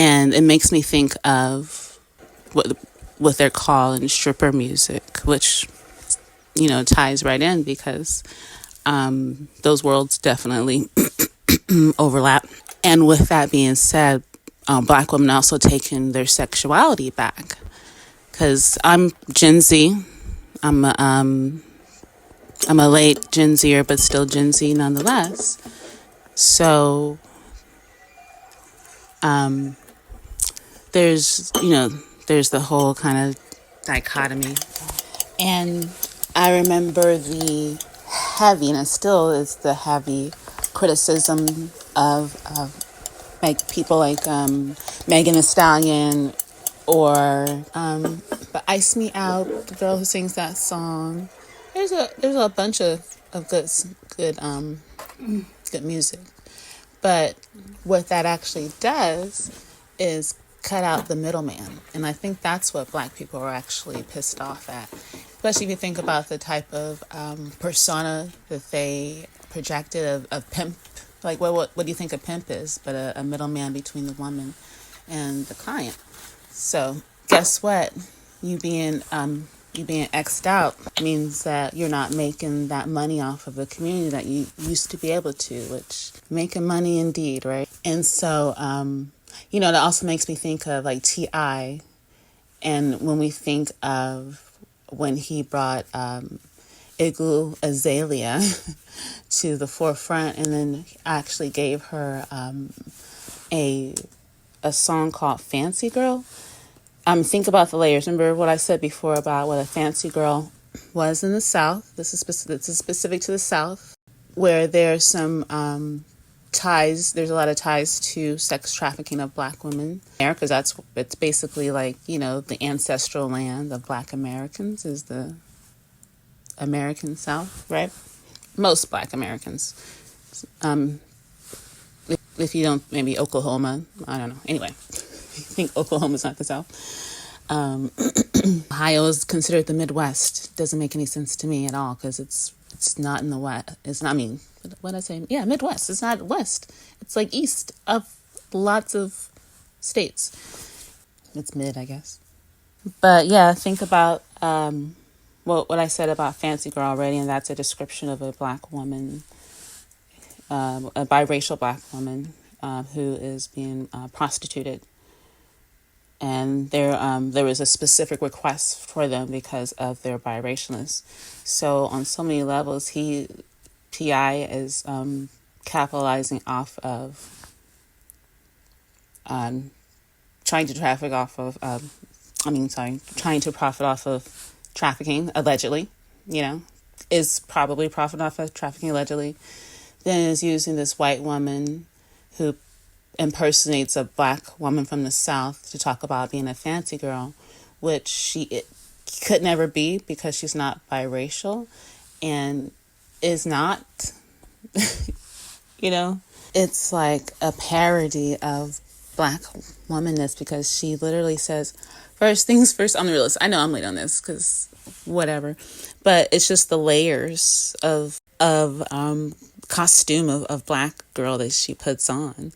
And it makes me think of what they're calling stripper music, which, ties right in because those worlds definitely overlap. And with that being said, Black women also taking their sexuality back. Because I'm Gen Z. I'm a late Gen Zer, but still Gen Z nonetheless. So there's the whole kind of dichotomy. And I remember the heavy, and it still is the heavy criticism of like people like Megan Thee Stallion or but Ice Me Out, the girl who sings that song. There's a bunch of good music. But what that actually does is cut out the middleman. And I think that's what Black people are actually pissed off at. Especially if you think about the type of persona that they projected of pimp. Like, what do you think a pimp is? But a middleman between the woman and the client. So guess what? You being X'd out means that you're not making that money off of the community that you used to be able to, which making money indeed, right? And so, that also makes me think of like T.I. And when we think of when he brought Iglu Azalea to the forefront and then actually gave her a song called Fancy Girl. Think about the layers. Remember what I said before about what a fancy girl was in the South. This is specific to the South, where there's some ties. There's a lot of ties to sex trafficking of Black women there, because it's basically like the ancestral land of Black Americans is the American South, right? Most Black Americans. If you don't, maybe Oklahoma. I don't know. Anyway. I think Oklahoma's not the South. Ohio is considered the Midwest. Doesn't make any sense to me at all because it's not in the West. It's not. I mean, what did I say? Yeah, Midwest. It's not West. It's like east of lots of states. It's mid, I guess. But yeah, think about what I said about Fancy Girl already, and that's a description of a Black woman, a biracial Black woman who is being prostituted. And there was a specific request for them because of their biracialness. So on so many levels, T.I. is capitalizing off of trying to profit off of trafficking, allegedly, is probably profiting off of trafficking, allegedly. Then is using this white woman who impersonates a Black woman from the South to talk about being a fancy girl, which she could never be because she's not biracial and is not, It's like a parody of Black womanness because she literally says, first things first, I'm the realist. I know I'm late on this because whatever, but it's just the layers of costume of Black girl that she puts on.